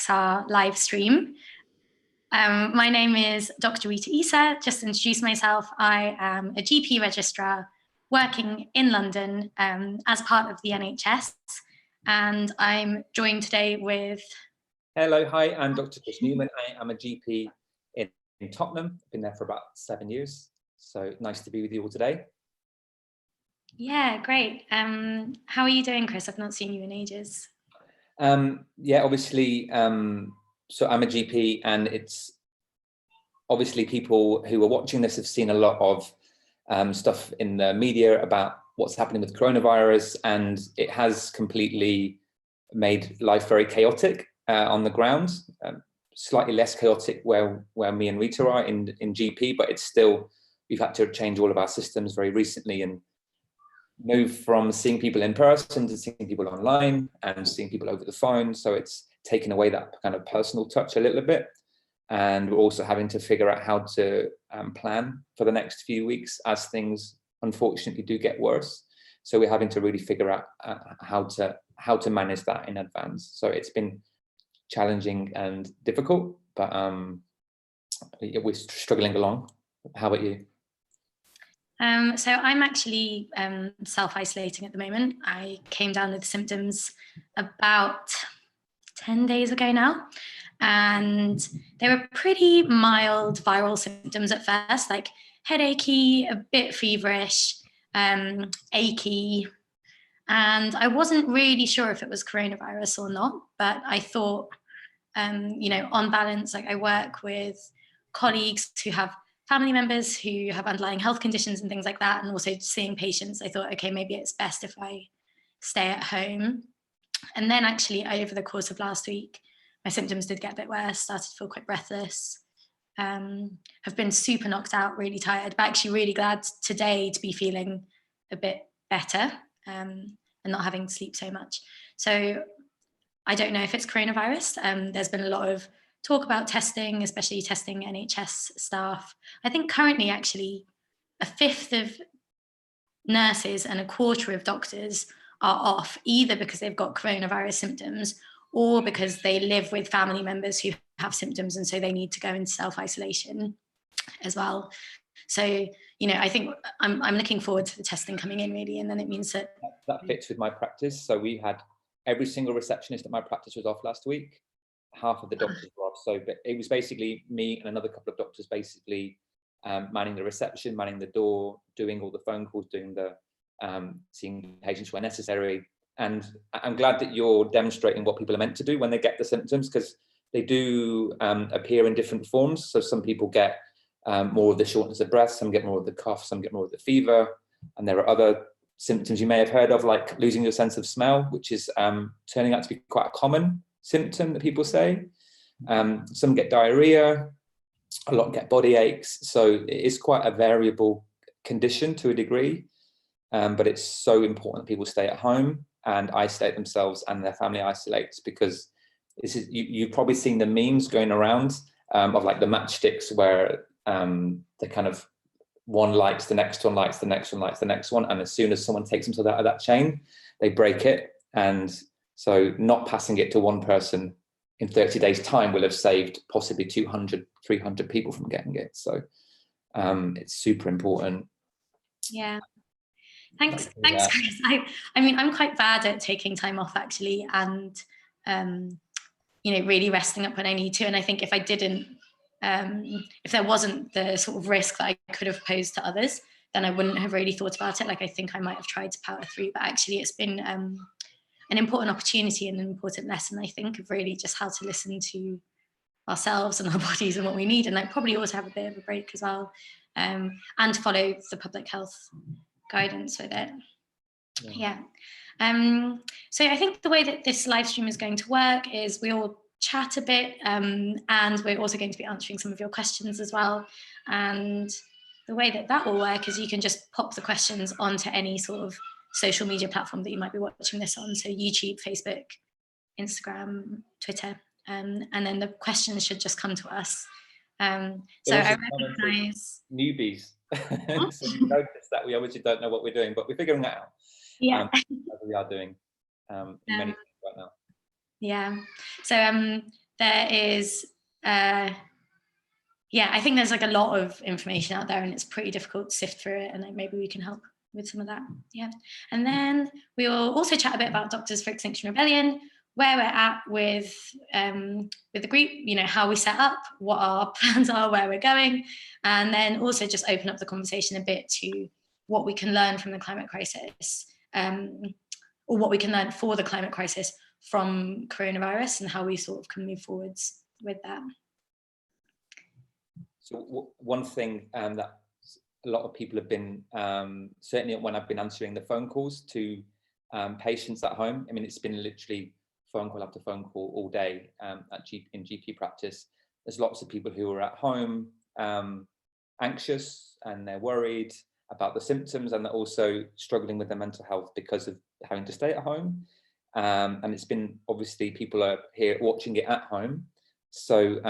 XR live stream. My name is Dr. Rita Issa. Just to introduce myself, I am a GP registrar working in London as part of the NHS, and I'm joined today with... Hello, hi, I'm Dr. Chris Newman. I am a GP in Tottenham. I've been there for about 7 years, so nice to be with you all today. Yeah, great. How are you doing, Chris? I've not seen you in ages. Yeah, obviously, so I'm a GP, and it's obviously people who are watching this have seen a lot of stuff in the media about what's happening with coronavirus, and it has completely made life very chaotic on the ground. Slightly less chaotic where me and Rita are in GP, but it's still, we've had to change all of our systems very recently and move from seeing people in person to seeing people online and seeing people over the phone. So it's taken away that kind of personal touch a little bit. And we're also having to figure out how to plan for the next few weeks as things unfortunately do get worse. So we're having to really figure out how to manage that in advance. So it's been challenging and difficult, but we're struggling along. How about you? So I'm actually self-isolating at the moment. I came down with symptoms about 10 days ago now, and they were pretty mild viral symptoms at first, like headachy, a bit feverish, achy, and I wasn't really sure if it was coronavirus or not, but I thought, you know, on balance, like I work with colleagues who have family members who have underlying health conditions and things like that, and also seeing patients, I thought, okay, maybe it's best if I stay at home. And then actually over the course of last week, my symptoms did get a bit worse, started to feel quite breathless, have been super knocked out, really tired, but actually really glad today to be feeling a bit better and not having to sleep so much. So I don't know if it's coronavirus. There's been a lot of talk about testing, especially testing NHS staff. I think currently actually a fifth of nurses and a quarter of doctors are off, either because they've got coronavirus symptoms or because they live with family members who have symptoms, and so they need to go into self-isolation as well. So, you know, I think I'm looking forward to the testing coming in really, and then it means that fits with my practice. So we had every single receptionist at my practice was off last week. Half of the doctors were off. So but it was basically me and another couple of doctors basically manning the reception, manning the door, doing all the phone calls, doing the seeing patients where necessary. And I'm glad that you're demonstrating what people are meant to do when they get the symptoms, because they do appear in different forms. So some people get more of the shortness of breath, some get more of the cough, some get more of the fever. And there are other symptoms you may have heard of, like losing your sense of smell, which is turning out to be quite a common symptom that people say. Some get diarrhea, a lot get body aches. So it is quite a variable condition to a degree, but it's so important that people stay at home and isolate themselves and their family isolates, because this is, you've probably seen the memes going around of like the matchsticks where the kind of one lights, the next one lights, the next one lights, the next one. And as soon as someone takes themselves out of that chain, they break it. And so not passing it to one person in 30 days time will have saved possibly 200, 300 people from getting it. So it's super important. Yeah. Thanks, Chris. I mean, I'm quite bad at taking time off actually, and you know, really resting up when I need to. And I think if I didn't, if there wasn't the sort of risk that I could have posed to others, then I wouldn't have really thought about it. Like I think I might have tried to power through, but actually it's been an important opportunity and an important lesson, I think, of really just how to listen to ourselves and our bodies and what we need, and like probably also have a bit of a break as well, and follow the public health guidance with it. Yeah. So I think the way that this live stream is going to work is we all chat a bit, and we're also going to be answering some of your questions as well. And the way that that will work is you can just pop the questions onto any sort of social media platform that you might be watching this on. So YouTube, Facebook, Instagram, Twitter, and then the questions should just come to us. So I recognize newbies. So you notice that we obviously don't know what we're doing, but we're figuring that out. Yeah. As we are doing in many things right now. Yeah. So there is, yeah, I think there's like a lot of information out there and it's pretty difficult to sift through it, and like maybe we can help with some of that. Yeah. And then we will also chat a bit about Doctors for Extinction Rebellion, where we're at with the group, you know, how we set up, what our plans are, where we're going, and then also just open up the conversation a bit to what we can learn from the climate crisis, or what we can learn for the climate crisis from coronavirus, and how we sort of can move forwards with that. So one thing that a lot of people have been, certainly when I've been answering the phone calls to patients at home, I mean, it's been literally phone call after phone call all day in GP practice. There's lots of people who are at home anxious, and they're worried about the symptoms, and they're also struggling with their mental health because of having to stay at home. And it's been, obviously, people are here watching it at home. So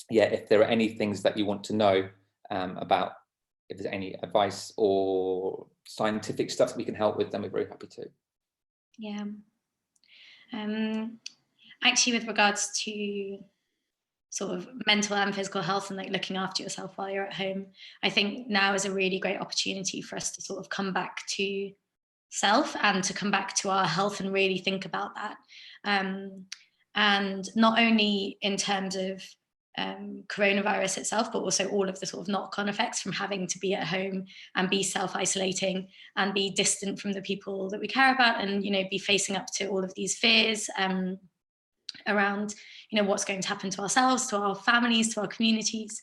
yeah, if there are any things that you want to know about, if there's any advice or scientific stuff that we can help with, then we're very happy to. Yeah. Actually, with regards to sort of mental and physical health and like looking after yourself while you're at home, I think now is a really great opportunity for us to sort of come back to self and to come back to our health and really think about that. And not only in terms of coronavirus itself, but also all of the sort of knock-on effects from having to be at home and be self-isolating and be distant from the people that we care about, and, you know, be facing up to all of these fears around, you know, what's going to happen to ourselves, to our families, to our communities.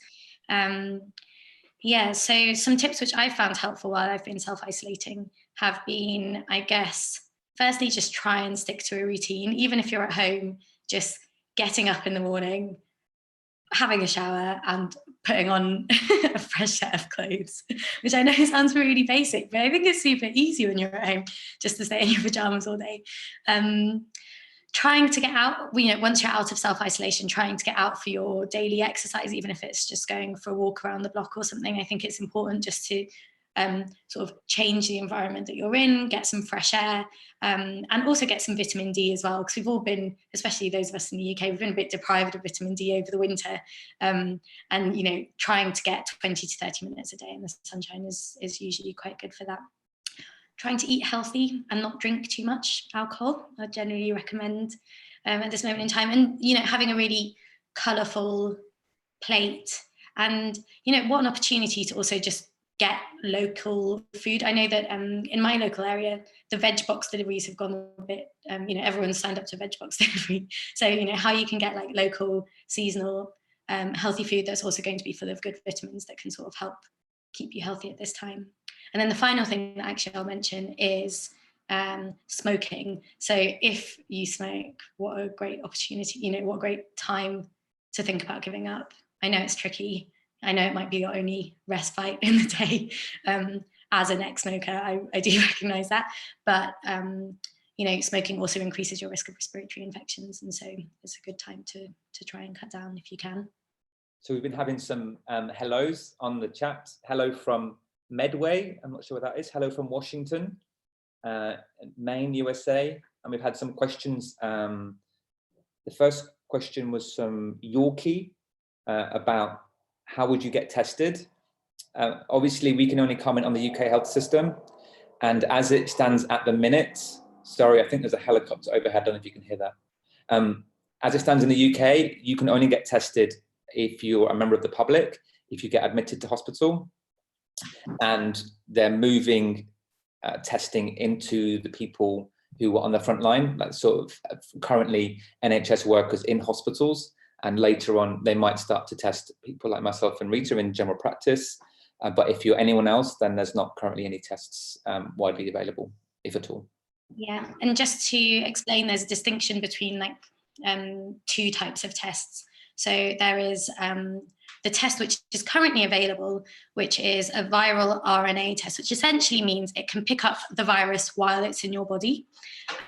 Yeah, so some tips which I've found helpful while I've been self-isolating have been, I guess, firstly, just try and stick to a routine, even if you're at home, just getting up in the morning, having a shower and putting on a fresh set of clothes, which I know sounds really basic, but I think it's super easy when you're at home just to stay in your pajamas all day. Trying to get out, you know, once you're out of self-isolation, trying to get out for your daily exercise, even if it's just going for a walk around the block or something. I think it's important just to sort of change the environment that you're in, get some fresh air, and also get some vitamin D as well, because we've all been, especially those of us in the UK, we've been a bit deprived of vitamin D over the winter, and, you know, trying to get 20 to 30 minutes a day in the sunshine is usually quite good for that. Trying to eat healthy and not drink too much alcohol, I generally recommend at this moment in time, and, you know, having a really colourful plate, and, you know, what an opportunity to also just get local food. I know that in my local area, the veg box deliveries have gone a bit, you know, everyone's signed up to veg box delivery. So, you know, how you can get like local, seasonal, healthy food that's also going to be full of good vitamins that can sort of help keep you healthy at this time. And then the final thing that actually I'll mention is smoking. So if you smoke, what a great opportunity, you know, what a great time to think about giving up. I know it's tricky. I know it might be your only respite in the day. As an ex-smoker, I do recognise that. But, you know, smoking also increases your risk of respiratory infections. And so it's a good time to try and cut down if you can. So we've been having some hellos on the chat. Hello from Medway, I'm not sure what that is. Hello from Washington, Maine, USA. And we've had some questions. The first question was from Yorkie about how would you get tested? Obviously, we can only comment on the UK health system. And as it stands at the minute, sorry, I think there's a helicopter overhead, I don't know if you can hear that. As it stands in the UK, you can only get tested if you're a member of the public, if you get admitted to hospital. And they're moving testing into the people who are on the front line, like sort of currently NHS workers in hospitals. And later on, they might start to test people like myself and Rita in general practice. But if you're anyone else, then there's not currently any tests widely available, if at all. Yeah, and just to explain, there's a distinction between like two types of tests. So there is the test which is currently available, which is a viral RNA test, which essentially means it can pick up the virus while it's in your body.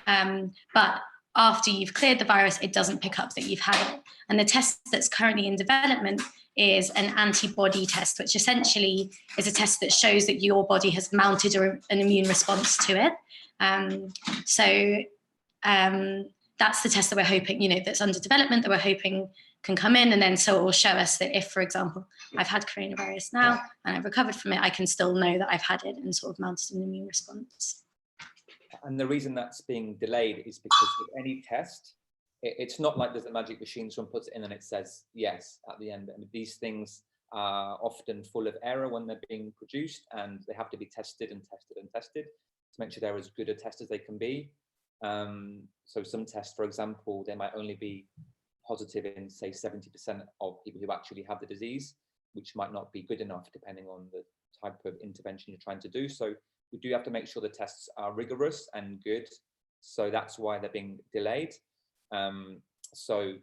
But after you've cleared the virus, it doesn't pick up that you've had it. And the test that's currently in development is an antibody test, which essentially is a test that shows that your body has mounted an immune response to it. that's the test that we're hoping, that's under development, that we're hoping can come in. And then so it will show us that if, for example, I've had coronavirus now and I've recovered from it, I can still know that I've had it and sort of mounted an immune response. And the reason that's being delayed is because with any test, it's not like there's a magic machine, someone puts it in and it says yes at the end. And these things are often full of error when they're being produced, and they have to be tested and tested and tested to make sure they're as good a test as they can be. So some tests, for example, they might only be positive in, say, 70% of people who actually have the disease, which might not be good enough depending on the type of intervention you're trying to do. So we do have to make sure the tests are rigorous and good. So that's why they're being delayed. So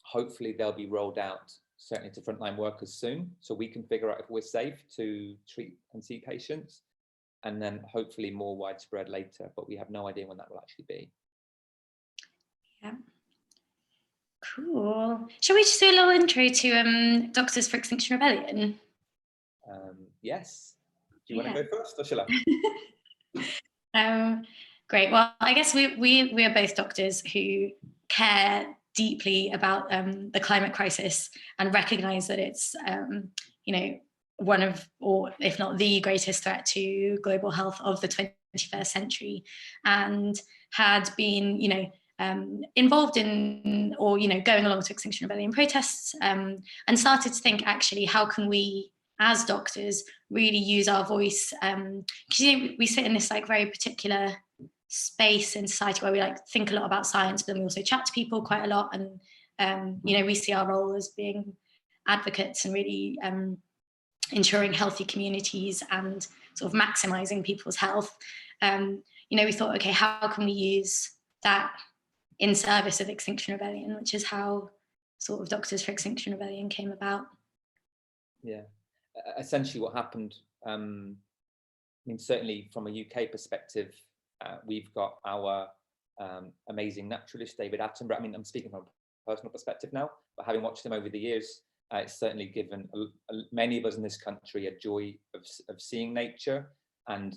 hopefully they'll be rolled out certainly to frontline workers soon, so we can figure out if we're safe to treat and see patients, and then hopefully more widespread later, but we have no idea when that will actually be. Yeah. Cool. Shall we just do a little intro to Doctors for Extinction Rebellion? Yes. Do you want to go first, or shall I? Great. Well, I guess we are both doctors who care deeply about the climate crisis and recognise that it's one of, or if not the greatest threat to global health of the 21st century, and had been involved in, or going along to Extinction Rebellion protests, and started to think, actually, how can we as doctors really use our voice, because we sit in this very particular space in society where we think a lot about science, but then we also chat to people quite a lot, and we see our role as being advocates and really ensuring healthy communities and sort of maximizing people's health. We thought, okay, how can we use that in service of Extinction Rebellion, which is how sort of Doctors for Extinction Rebellion came about. Yeah, essentially what happened, certainly from a UK perspective, we've got our amazing naturalist, David Attenborough. I'm speaking from a personal perspective now, but having watched him over the years, it's certainly given many of us in this country a joy of seeing nature, and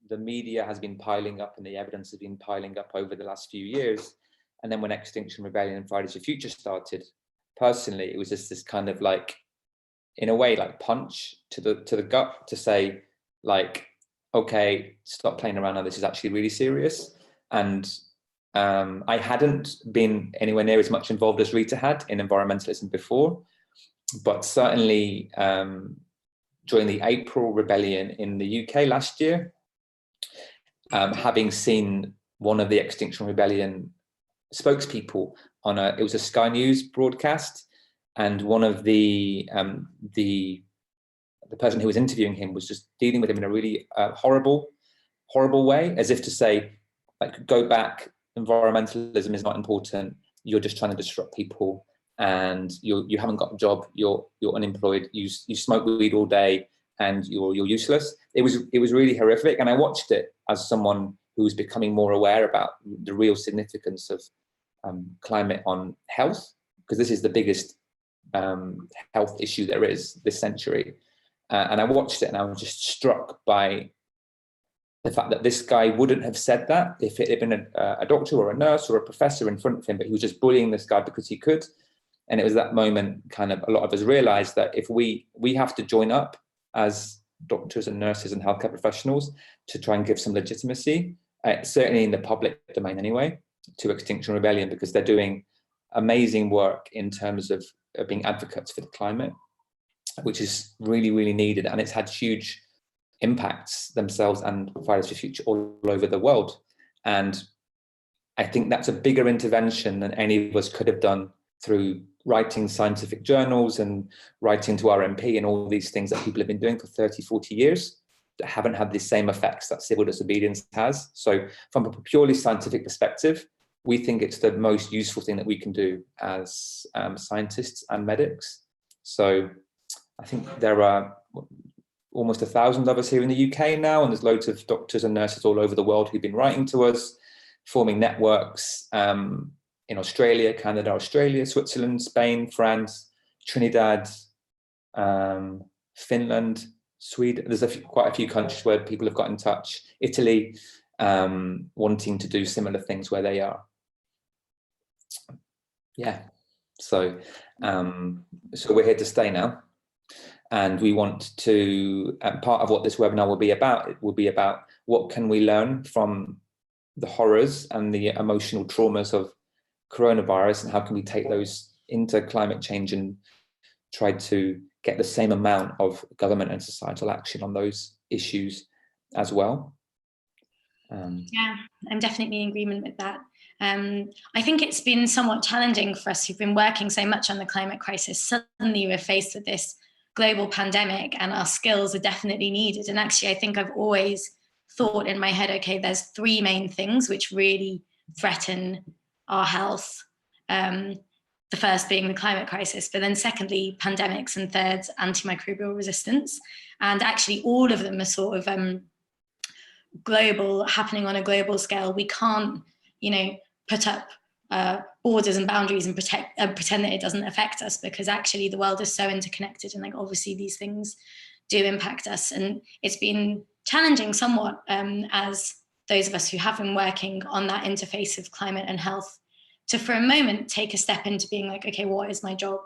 the media has been piling up and the evidence has been piling up over the last few years. And then when Extinction Rebellion and Fridays for Future started, personally, it was just this kind of in a way, punch to the gut to say, okay, stop playing around now, this is actually really serious. And I hadn't been anywhere near as much involved as Rita had in environmentalism before, but certainly during the April rebellion in the UK last year, having seen one of the Extinction Rebellion spokespeople on it was a Sky News broadcast, and one of the person who was interviewing him was just dealing with him in a really horrible way, as if to say, go back, environmentalism is not important, you're just trying to disrupt people, and you haven't got a job, you're unemployed, you smoke weed all day, and you're useless. It was really horrific, and I watched it as someone who was becoming more aware about the real significance of climate on health, because this is the biggest health issue there is this century. And I watched it and I was just struck by the fact that this guy wouldn't have said that if it had been a doctor or a nurse or a professor in front of him, but he was just bullying this guy because he could. And it was that moment kind of a lot of us realized that if we have to join up as doctors and nurses and healthcare professionals to try and give some legitimacy, certainly in the public domain anyway, to Extinction Rebellion, because they're doing amazing work in terms of being advocates for the climate, which is really, really needed. And it's had huge impacts themselves and Fridays for Future all over the world. And I think that's a bigger intervention than any of us could have done through writing scientific journals and writing to our MP and all these things that people have been doing for 30, 40 years that haven't had the same effects that civil disobedience has. So from a purely scientific perspective, we think it's the most useful thing that we can do as scientists and medics. So I think there are almost 1,000 of us here in the UK now, and there's loads of doctors and nurses all over the world who've been writing to us, forming networks in Australia, Canada, Australia, Switzerland, Spain, France, Trinidad, Finland, Sweden. There's quite a few countries where people have got in touch, Italy, wanting to do similar things where they are. yeah, so so we're here to stay now, and we want to, part of what this webinar will be about, it will be about what can we learn from the horrors and the emotional traumas of coronavirus, and how can we take those into climate change and try to get the same amount of government and societal action on those issues as well. Yeah, I'm definitely in agreement with that. I think it's been somewhat challenging for us who've been working so much on the climate crisis. Suddenly we're faced with this global pandemic and our skills are definitely needed. And actually, I think I've always thought in my head, okay, there's three main things which really threaten our health. The first being the climate crisis, but then secondly, pandemics, and third, antimicrobial resistance. And actually all of them are sort of global, happening on a global scale. We can't, put up borders and boundaries and pretend that it doesn't affect us, because actually the world is so interconnected, and like obviously these things do impact us. And it's been challenging somewhat as those of us who have been working on that interface of climate and health to, for a moment, take a step into being like, okay, what is my job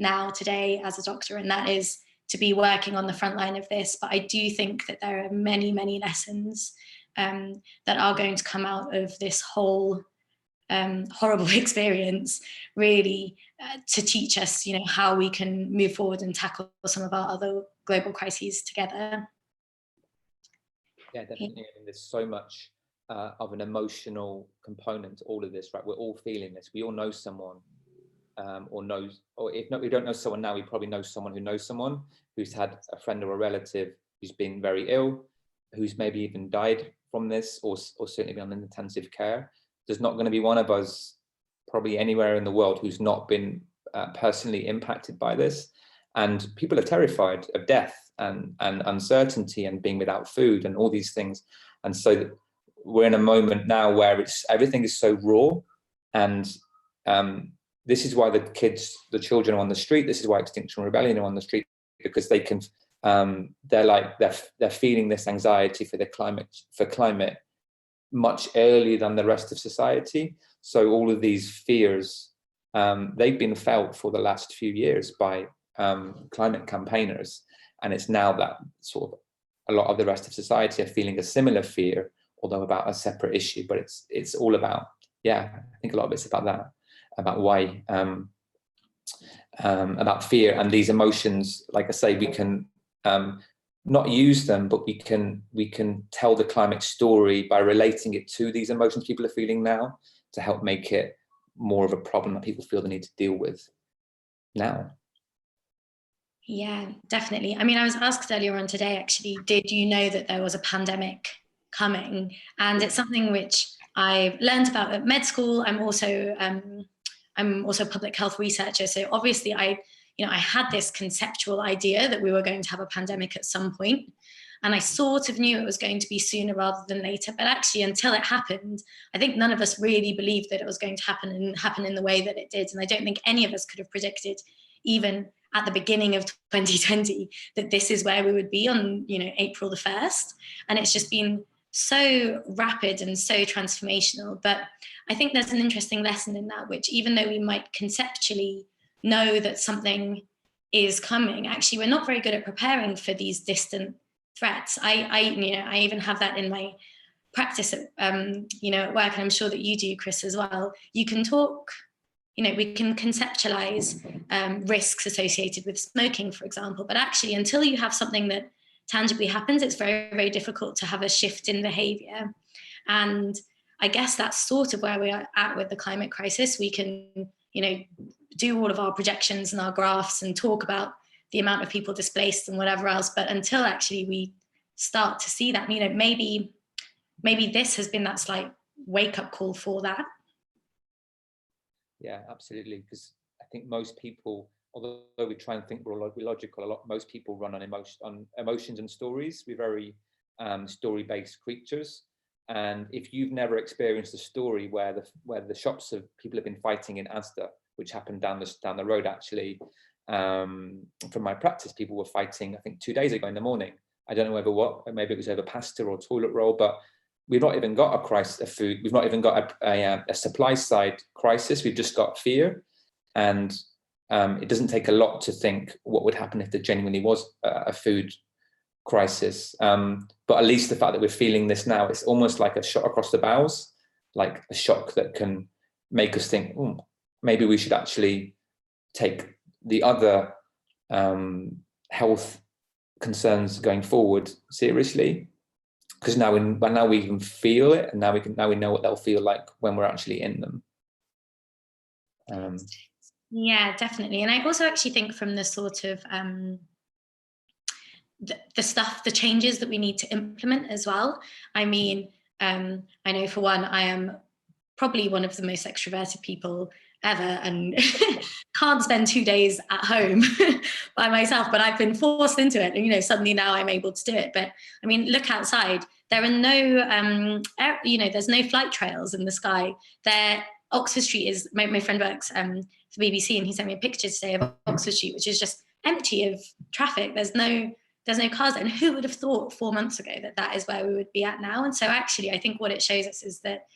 now today as a doctor? And that is to be working on the front line of this. But I do think that there are many, many lessons that are going to come out of this whole horrible experience, really, to teach us, how we can move forward and tackle some of our other global crises together. Yeah, definitely. I mean, there's so much of an emotional component to all of this, right? We're all feeling this. We all know someone, or if not, we don't know someone now, we probably know someone who knows someone who's had a friend or a relative who's been very ill, who's maybe even died from this, or certainly been on intensive care. There's not going to be one of us probably anywhere in the world who's not been personally impacted by this. And people are terrified of death and uncertainty and being without food and all these things. And so we're in a moment now where everything is so raw, and this is why the children are on the street. This is why Extinction Rebellion are on the street, because they can, they're feeling this anxiety for climate much earlier than the rest of society. So all of these fears, they've been felt for the last few years by climate campaigners, and it's now that sort of a lot of the rest of society are feeling a similar fear, although about a separate issue. But it's all about, I think a lot of it's about that, about why, about fear and these emotions. Like I say, we can not use them, but we can tell the climate story by relating it to these emotions people are feeling now, to help make it more of a problem that people feel they need to deal with now. Yeah, definitely. I mean, I was asked earlier on today, actually, did you know that there was a pandemic coming? And it's something which I've learned about at med school. I'm also a public health researcher. So obviously I had this conceptual idea that we were going to have a pandemic at some point. And I sort of knew it was going to be sooner rather than later. But actually, until it happened, I think none of us really believed that it was going to happen in the way that it did. And I don't think any of us could have predicted, even at the beginning of 2020, that this is where we would be on, April the 1st. And it's just been so rapid and so transformational. But I think there's an interesting lesson in that, which, even though we might conceptually know that something is coming, actually we're not very good at preparing for these distant threats. I even have that in my practice at at work, and I'm sure that you do, Chris, as well. You can talk, we can conceptualize risks associated with smoking, for example, but actually until you have something that tangibly happens, it's very, very difficult to have a shift in behavior. And I guess that's sort of where we are at with the climate crisis. We can, do all of our projections and our graphs and talk about the amount of people displaced and whatever else, but until actually we start to see that, maybe this has been that slight wake-up call for that. Yeah, absolutely. Because I think most people, although we try and think we're logical, most people run on emotions and stories. We're very story-based creatures. And if you've never experienced a story where the shops of people have been fighting in Asda, which happened down the road, actually, from my practice, people were fighting, I think 2 days ago in the morning. I don't know maybe it was over pasta or toilet roll, but we've not even got a crisis of food. We've not even got a supply side crisis. We've just got fear. And it doesn't take a lot to think what would happen if there genuinely was a food crisis. But at least the fact that we're feeling this now, it's almost like a shot across the bows, like a shock that can make us think, maybe we should actually take the other health concerns going forward seriously, because now we can feel it, and now we know what they'll feel like when we're actually in them. Yeah, definitely. And I also actually think from the sort of the changes that we need to implement as well. I mean, I know for one, I am probably one of the most extroverted people ever, and can't spend 2 days at home by myself, but I've been forced into it, and you know, suddenly now I'm able to do it. But I mean, look outside, there are no there's no flight trails in the sky there. Oxford Street is, my friend works for BBC, and he sent me a picture today of Oxford Street, which is just empty of traffic. There's no cars, and who would have thought 4 months ago that is where we would be at now? And so actually I think what it shows us is that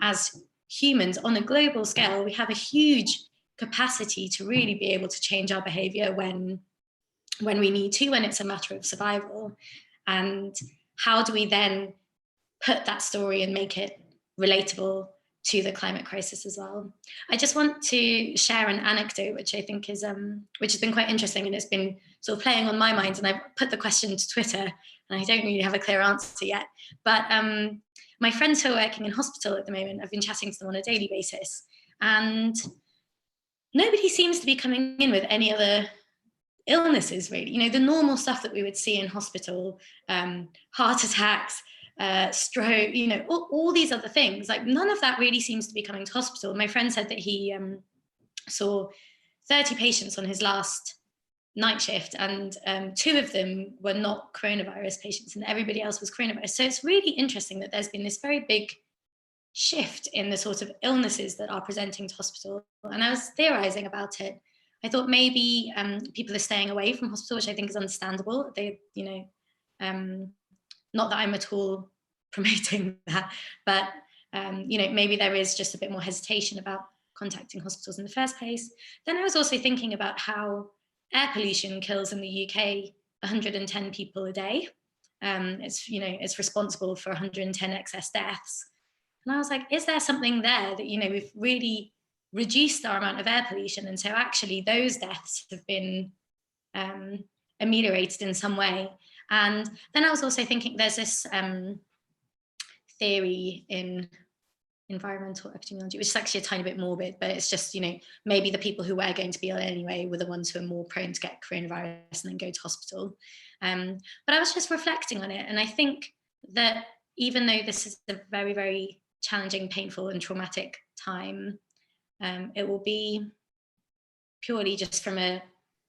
as humans on a global scale, we have a huge capacity to really be able to change our behavior when we need to, when it's a matter of survival. And how do we then put that story and make it relatable to the climate crisis as well? I just want to share an anecdote, which I think is which has been quite interesting, and it's been sort of playing on my mind, and I've put the question to Twitter, and I don't really have a clear answer yet. But my friends who are working in hospital at the moment, I've been chatting to them on a daily basis, and nobody seems to be coming in with any other illnesses, really. You know, the normal stuff that we would see in hospital, heart attacks, stroke, you know, all these other things, like none of that really seems to be coming to hospital. My friend said that he saw 30 patients on his last night shift, and 2 of them were not coronavirus patients, and everybody else was coronavirus. So it's really interesting that there's been this very big shift in the sort of illnesses that are presenting to hospital. And I was theorizing about it. I thought maybe people are staying away from hospital, which I think is understandable. They, you know, not that I'm at all promoting that, but you know, maybe there is just a bit more hesitation about contacting hospitals in the first place. Then I was also thinking about how air pollution kills in the UK 110 people a day. It's, you know, it's responsible for 110 excess deaths. And I was like, is there something there that, you know, we've really reduced our amount of air pollution, and so actually those deaths have been ameliorated in some way? And then I was also thinking there's this theory in environmental epidemiology, which is actually a tiny bit morbid, but it's just, you know, maybe the people who were going to be ill anyway were the ones who are more prone to get coronavirus and then go to hospital. But I was just reflecting on it, and I think that even though this is a very, very challenging, painful and traumatic time, it will be purely just from a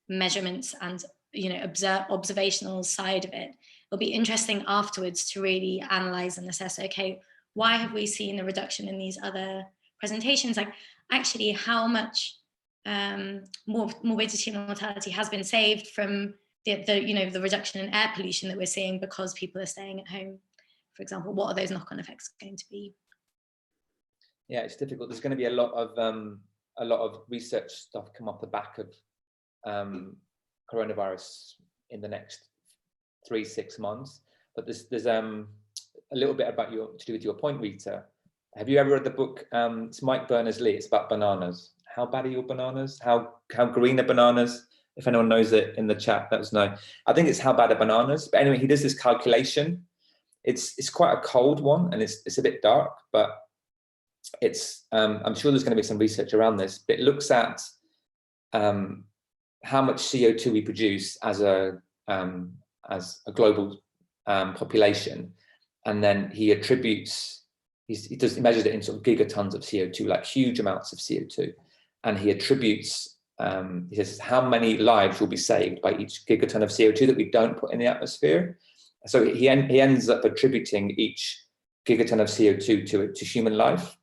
measurements and, you know, observational side of it. It'll be interesting afterwards to really analyze and assess, okay, why have we seen a reduction in these other presentations? Like, actually, how much morbidity and mortality has been saved from the you know, the reduction in air pollution that we're seeing because people are staying at home, for example? What are those knock-on effects going to be? Yeah, it's difficult. There's going to be a lot of research stuff come off the back of coronavirus in the next 3-6 months. But there's a little bit about to do with your point, Rita. Have you ever read the book? It's Mike Berners-Lee. It's about bananas. How bad are your bananas? How green are bananas? If anyone knows it in the chat, let us know. I think it's How Bad Are Bananas. But anyway, he does this calculation. It's quite a cold one, and it's a bit dark, but it's I'm sure there's going to be some research around this. But it looks at how much CO2 we produce as a global population, and then he attributes, he measures it in sort of gigatons of CO2, like huge amounts of CO2, and he attributes, he says how many lives will be saved by each gigaton of CO2 that we don't put in the atmosphere. So he ends up attributing each gigaton of CO2 to human life.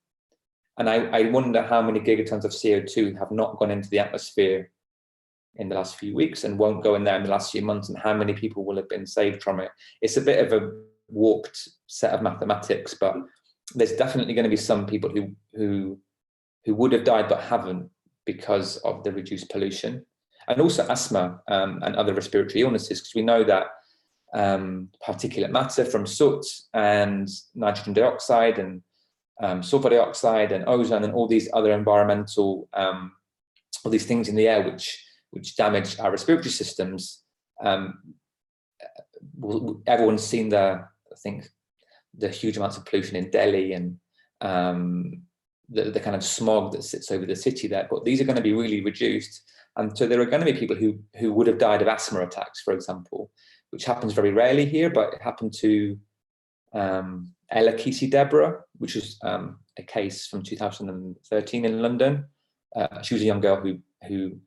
And I wonder how many gigatons of CO2 have not gone into the atmosphere in the last few weeks and won't go in there in the last few months, and how many people will have been saved from it. It's a bit of a warped set of mathematics, but there's definitely going to be some people who would have died but haven't because of the reduced pollution, and also asthma and other respiratory illnesses, because we know that particulate matter from soot and nitrogen dioxide and sulfur dioxide and ozone and all these other environmental, all these things in the air which damage our respiratory systems. Everyone's seen I think the huge amounts of pollution in Delhi and the kind of smog that sits over the city there, but these are going to be really reduced. And so there are going to be people who would have died of asthma attacks, for example, which happens very rarely here, but it happened to Ella Kesey Deborah, which is a case from 2013 in London. She was a young girl who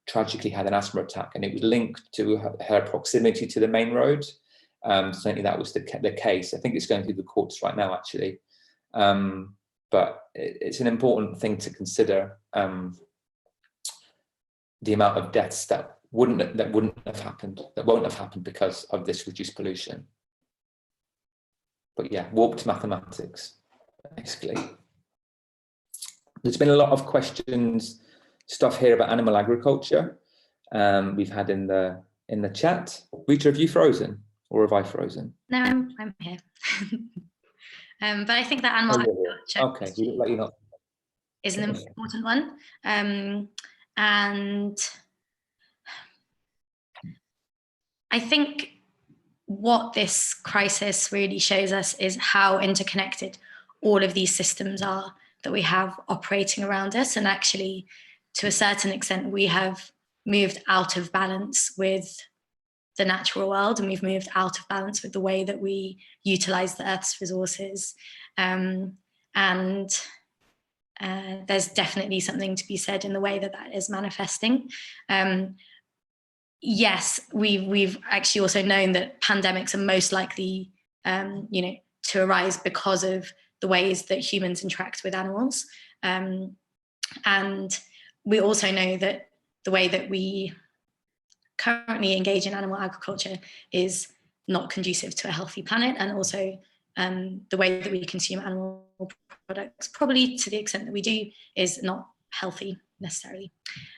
tragically had an asthma attack, and it was linked to her proximity to the main road. Certainly that was the case. I think it's going through the courts right now, actually. But it's an important thing to consider, the amount of deaths that won't have happened because of this reduced pollution. But yeah, warped mathematics, basically. There's been a lot of stuff here about animal agriculture. We've had in the chat. Rita, have you frozen or have I frozen? No, I'm here. But I think that animal agriculture okay, you look like you're not. Is an important one. And I think what this crisis really shows us is how interconnected all of these systems are that we have operating around us. And actually, to a certain extent, we have moved out of balance with the natural world, and we've moved out of balance with the way that we utilize the Earth's resources. There's definitely something to be said in the way that is manifesting. Yes, we've actually also known that pandemics are most likely, to arise because of the ways that humans interact with animals. And we also know that the way that we currently engage in animal agriculture is not conducive to a healthy planet, and also the way that we consume animal products, probably to the extent that we do, is not healthy necessarily.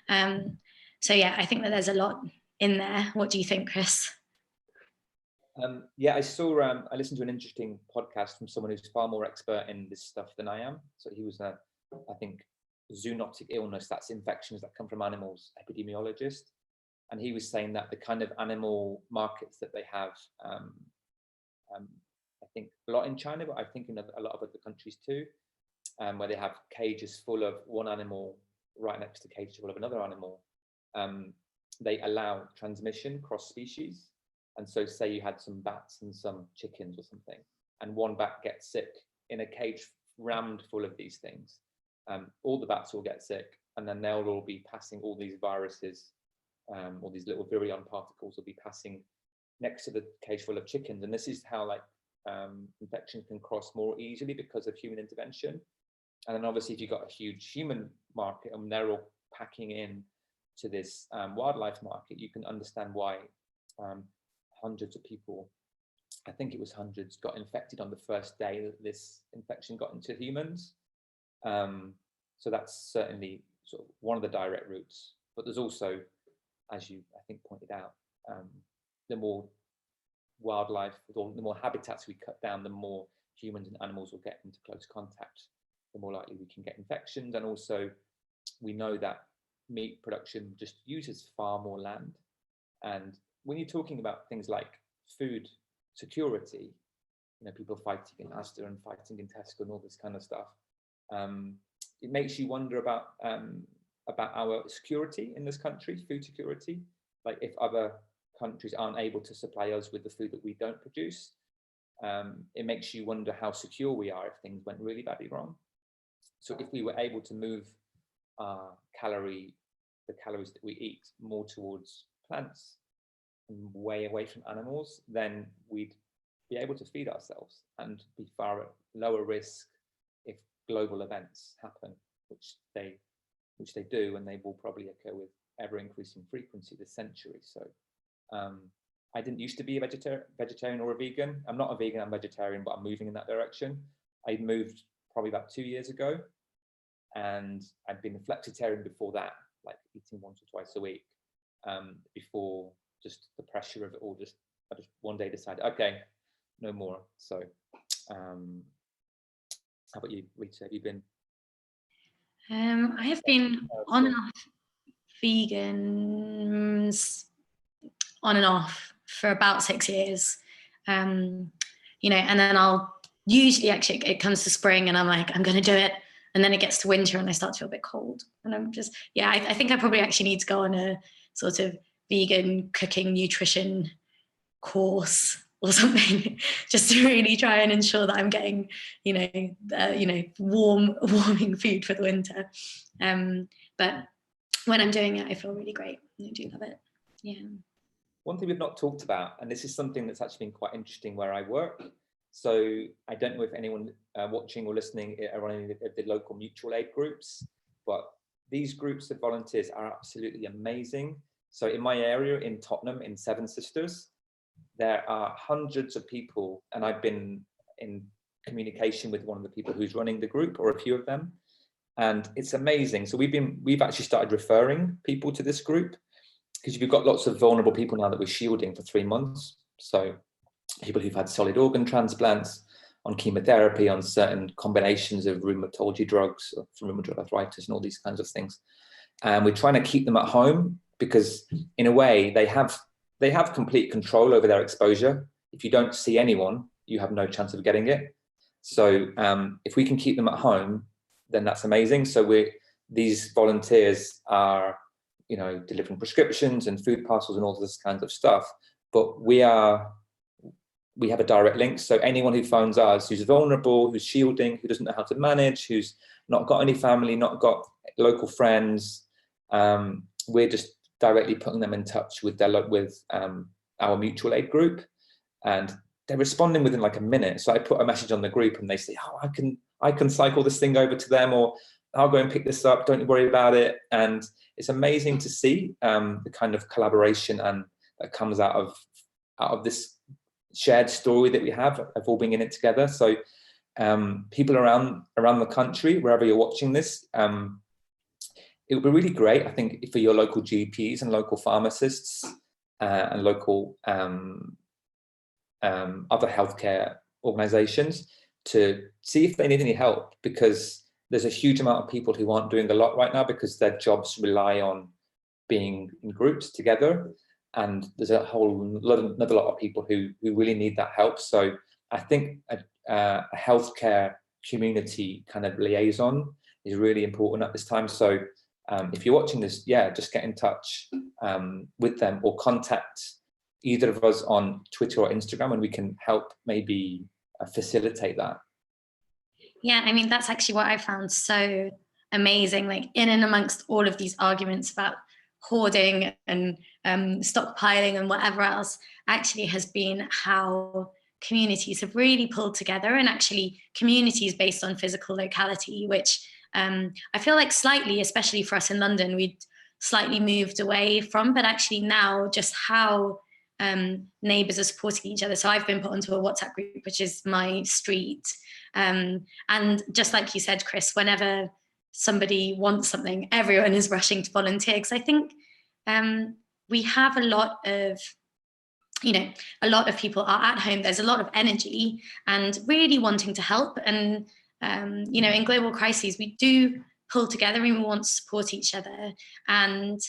So yeah, I think that there's a lot in there. What do you think, Chris? Yeah, I listened to an interesting podcast from someone who's far more expert in this stuff than I am. So he was I think, zoonotic illness, that's infections that come from animals, epidemiologist. And he was saying that the kind of animal markets that they have, I think a lot in China, but I think in a lot of other countries too, where they have cages full of one animal right next to cages full of another animal, they allow transmission cross species. And so say you had some bats and some chickens or something, and one bat gets sick in a cage rammed full of these things, all the bats will get sick, and then they'll all be passing all these viruses, all these little virion particles will be passing next to the cage full of chickens. And this is how infection can cross more easily because of human intervention. And then obviously if you've got a huge human market and they're all packing in to this wildlife market, you can understand why hundreds of people, I think it was hundreds, got infected on the first day that this infection got into humans. So that's certainly sort of one of the direct routes. But there's also, as you I think pointed out, the more wildlife, the more habitats we cut down, the more humans and animals will get into close contact, the more likely we can get infections. And also we know that meat production just uses far more land. And when you're talking about things like food security, people fighting in Asda and fighting in Tesco and all this kind of stuff, it makes you wonder about our security in this country, food security. Like if other countries aren't able to supply us with the food that we don't produce, it makes you wonder how secure we are if things went really badly wrong. So if we were able to move the calories that we eat more towards plants and way away from animals, then we'd be able to feed ourselves and be far lower risk if global events happen, which they do, and they will probably occur with ever increasing frequency this century. So I didn't used to be a vegetarian or a vegan. I'm not a vegan, I'm vegetarian, but I'm moving in that direction. I moved probably about 2 years ago, and I'd been a flexitarian before that, like eating once or twice a week, before just the pressure of it all. I just one day decided, okay, no more. So how about you, Rita? Have you been? I have been on and off vegans, on and off for about 6 years. You know, and then I'll usually, actually, it comes to spring and I'm like, I'm going to do it. And then it gets to winter and I start to feel a bit cold. And I'm just, yeah, I think I probably actually need to go on a sort of vegan cooking nutrition course or something, just to really try and ensure that I'm getting, warming food for the winter. But when I'm doing it, I feel really great. I do love it. Yeah. One thing we've not talked about, and this is something that's actually been quite interesting where I work. So I don't know if anyone watching or listening are any of the local mutual aid groups, but these groups of volunteers are absolutely amazing. So in my area in Tottenham, in Seven Sisters, there are hundreds of people, and I've been in communication with one of the people who's running the group, or a few of them, and it's amazing. So we've actually started referring people to this group, because we've got lots of vulnerable people now that we're shielding for 3 months. So people who've had solid organ transplants, on chemotherapy, on certain combinations of rheumatology drugs for rheumatoid arthritis and all these kinds of things. And we're trying to keep them at home, because in a way they have complete control over their exposure. If you don't see anyone, you have no chance of getting it. So if we can keep them at home, then that's amazing. So these volunteers are, delivering prescriptions and food parcels and all this kinds of stuff. But we have a direct link. So anyone who phones us, who's vulnerable, who's shielding, who doesn't know how to manage, who's not got any family, not got local friends, we're just directly putting them in touch with our mutual aid group, and they're responding within like a minute. So I put a message on the group and they say, oh, I can cycle this thing over to them, or I'll go and pick this up, don't worry about it. And it's amazing to see the kind of collaboration and that comes out of this shared story that we have of all being in it together. So people around the country, wherever you're watching this, it would be really great, I think, for your local GPs and local pharmacists and local other healthcare organizations to see if they need any help, because there's a huge amount of people who aren't doing a lot right now because their jobs rely on being in groups together. And there's another lot of people who really need that help. So I think a healthcare community kind of liaison is really important at this time. So if you're watching this, just get in touch with them, or contact either of us on Twitter or Instagram, and we can help maybe facilitate that. Yeah, I mean, that's actually what I found so amazing, like in and amongst all of these arguments about hoarding and stockpiling and whatever else, actually has been how communities have really pulled together, and actually communities based on physical locality, which I feel like slightly, especially for us in London, we'd slightly moved away from, but actually now just how neighbours are supporting each other. So I've been put onto a WhatsApp group, which is my street. And just like you said, Chris, whenever somebody wants something, everyone is rushing to volunteer. Because I think we have a lot of people are at home. There's a lot of energy and really wanting to help. And, in global crises, we do pull together and we want to support each other. And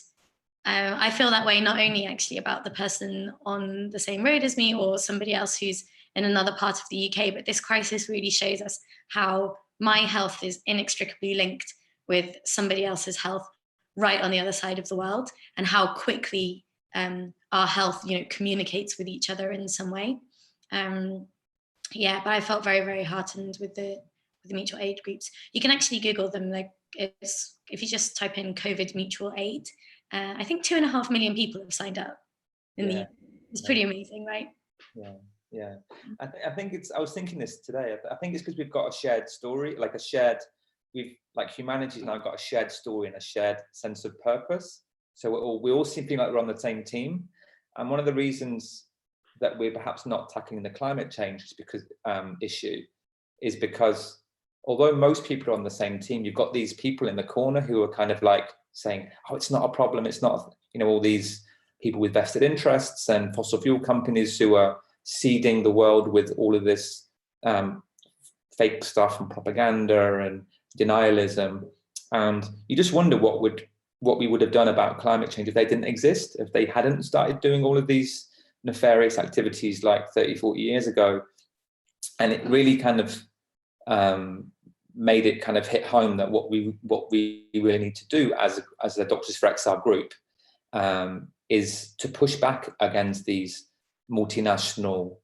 I feel that way not only actually about the person on the same road as me or somebody else who's in another part of the UK, but this crisis really shows us how my health is inextricably linked with somebody else's health right on the other side of the world, and how quickly our health, communicates with each other in some way. But I felt very, very heartened with the mutual aid groups. You can actually Google them. Like, if you just type in COVID mutual aid, I think 2.5 million people have signed up. It's pretty amazing, right? Yeah. I think I was thinking this today. I think it's because we've got a shared story, we've humanity's now got a shared story and a shared sense of purpose. So we all seem like we're on the same team. And one of the reasons that we're perhaps not tackling the climate change issue is because although most people are on the same team, you've got these people in the corner who are kind of like saying, oh, it's not a problem. It's not, all these people with vested interests and fossil fuel companies who are seeding the world with all of this fake stuff and propaganda and denialism. And you just wonder what we would have done about climate change if they didn't exist, if they hadn't started doing all of these nefarious activities like 30, 40 years ago. And it really kind of made it kind of hit home that what we really need to do as the Doctors for Exile group is to push back against these multinational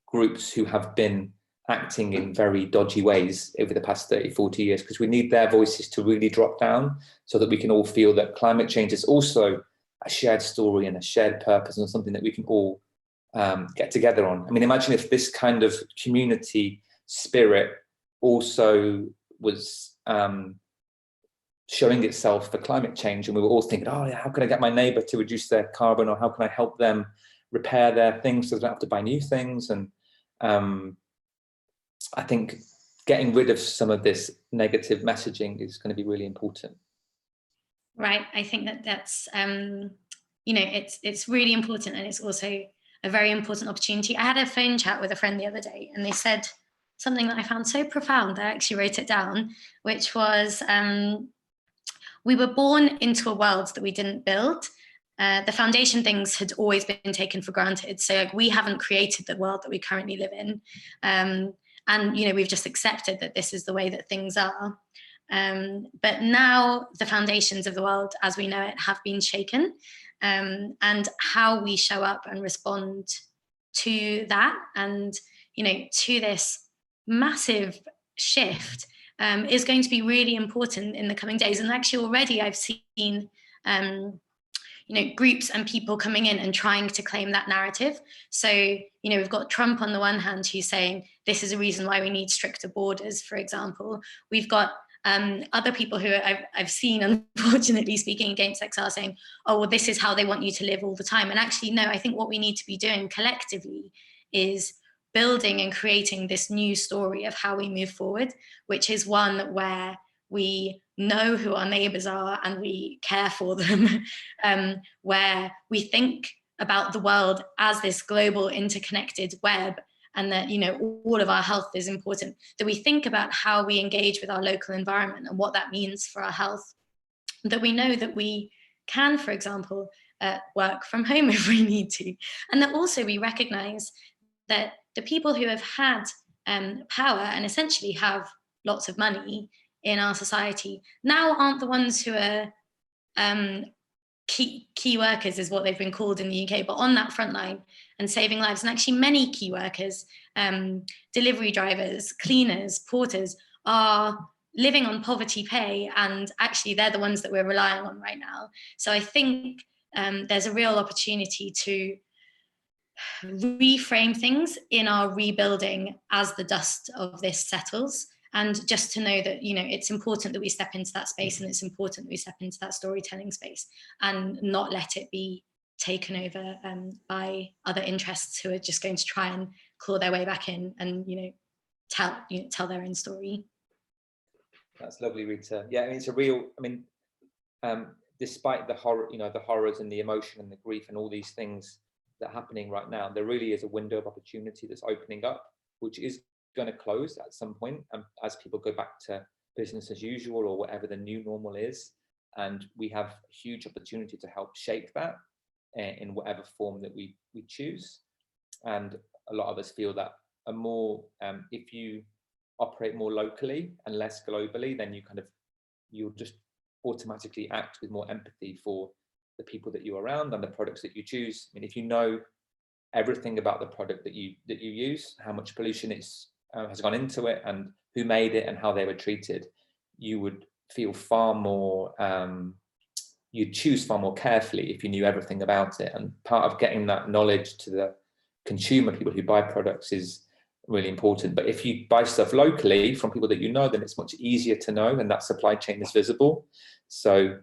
groups who have been acting in very dodgy ways over the past 30, 40 years, because we need their voices to really drop down so that we can all feel that climate change is also a shared story and a shared purpose and something that we can all get together on. I mean, imagine if this kind of community spirit also was showing itself for climate change, and we were all thinking, oh yeah, how can I get my neighbor to reduce their carbon, or how can I help them repair their things so they don't have to buy new things? And I think getting rid of some of this negative messaging is going to be really important. Right. I think that's it's really important, and it's also a very important opportunity. I had a phone chat with a friend the other day, and they said something that I found so profound. I actually wrote it down, which was, we were born into a world that we didn't build. The foundation things had always been taken for granted. So like, we haven't created the world that we currently live in. And we've just accepted that this is the way that things are. But now the foundations of the world as we know it have been shaken, and how we show up and respond to that, and to this massive shift is going to be really important in the coming days. And actually already I've seen groups and people coming in and trying to claim that narrative. So, we've got Trump on the one hand who's saying this is a reason why we need stricter borders, for example. We've got other people who I've seen, unfortunately, speaking against XR, saying, oh, well, this is how they want you to live all the time. And actually, no, I think what we need to be doing collectively is building and creating this new story of how we move forward, which is one where we know who our neighbours are and we care for them, where we think about the world as this global interconnected web, and that all of our health is important, that we think about how we engage with our local environment and what that means for our health, that we know that we can, for example, work from home if we need to, and that also we recognise that the people who have had power and essentially have lots of money in our society now aren't the ones who are key workers, is what they've been called in the UK, but on that front line and saving lives. And actually many key workers, delivery drivers, cleaners, porters, are living on poverty pay, and actually they're the ones that we're relying on right now. So I think there's a real opportunity to reframe things in our rebuilding as the dust of this settles, and just to know that it's important that we step into that space, and it's important that we step into that storytelling space and not let it be taken over by other interests who are just going to try and claw their way back in and tell their own story. That's lovely, Rita. Yeah, I mean, it's a real, despite the horror, the horrors and the emotion and the grief and all these things that are happening right now, there really is a window of opportunity that's opening up, which is going to close at some point, as people go back to business as usual or whatever the new normal is. And we have a huge opportunity to help shape that in whatever form that we choose. And a lot of us feel that a more, if you operate more locally and less globally, then you'll just automatically act with more empathy for the people that you're around and the products that you choose. I mean, if you know everything about the product that you use, how much pollution has gone into it and who made it and how they were treated, you would feel far more, you'd choose far more carefully if you knew everything about it. And part of getting that knowledge to the consumer, people who buy products, is really important. But if you buy stuff locally from people that you know, then it's much easier to know, and that supply chain is visible. So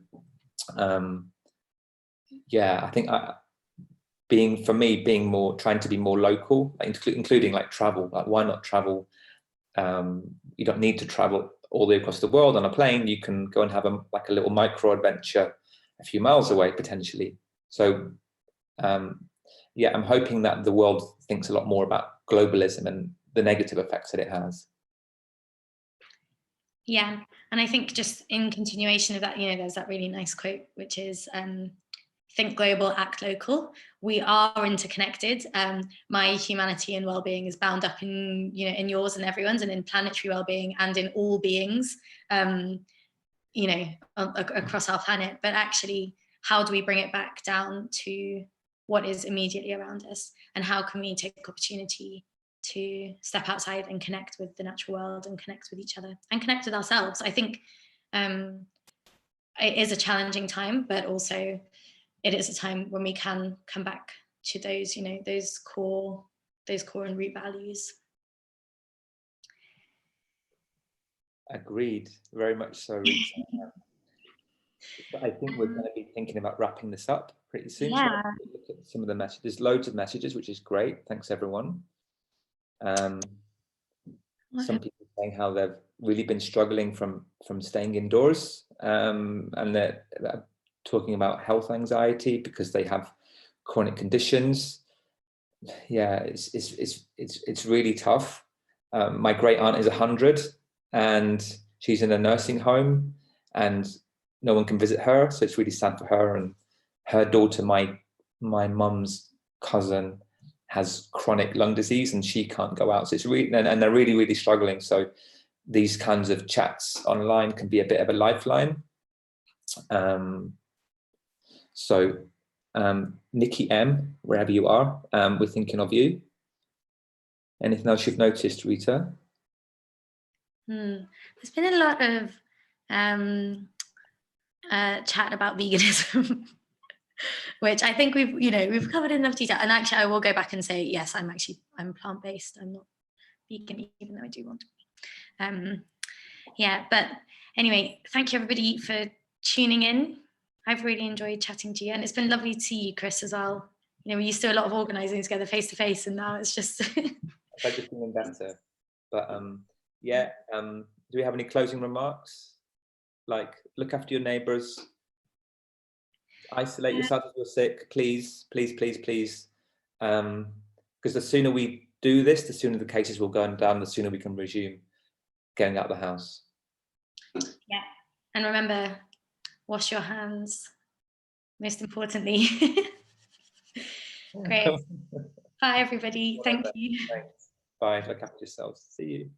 yeah, I think for me, trying to be more local, including like travel. Like, why not travel? You don't need to travel all the way across the world on a plane. You can go and have a little micro adventure a few miles away potentially. So yeah, I'm hoping that the world thinks a lot more about globalism and the negative effects that it has. Yeah, and I think just in continuation of that, there's that really nice quote, which is think global, act local. We are interconnected. My humanity and well-being is bound up in in yours and everyone's, and in planetary well-being and in all beings, across our planet. But actually, how do we bring it back down to what is immediately around us, and how can we take opportunity to step outside and connect with the natural world and connect with each other and connect with ourselves? I think it is a challenging time, but also it is a time when we can come back to those, those core and root values. Agreed, very much so, Rita. I think we're going to be thinking about wrapping this up pretty soon. Yeah. So look at some of the messages. There's loads of messages, which is great. Thanks, everyone. Some people saying how they've really been struggling from staying indoors, and they're talking about health anxiety because they have chronic conditions. Yeah, it's really tough. My great aunt is 100 and she's in a nursing home and no one can visit her, so it's really sad for her. And her daughter, my mum's cousin, has chronic lung disease and she can't go out, so it's really, and they're really struggling. So these kinds of chats online can be a bit of a lifeline. Nikki M, wherever you are, we're thinking of you. Anything else you've noticed, Rita? There's been a lot of chat about veganism, which I think we've covered in enough detail. And actually, I will go back and say, yes, I'm plant-based. I'm not vegan, even though I do want to be. Yeah, but anyway, thank you everybody for tuning in. I've really enjoyed chatting to you, and it's been lovely to see you, Chris, as well. We used to do a lot of organising together face to face, and now it's just I just feeling better. But yeah, do we have any closing remarks? Like, look after your neighbours, isolate yourself if you're sick, please. Because the sooner we do this, the sooner the cases will go down, the sooner we can resume getting out of the house. Yeah, and remember, wash your hands, most importantly. Great. Bye, everybody. Thank you. Thanks. Bye. Look after yourselves. See you.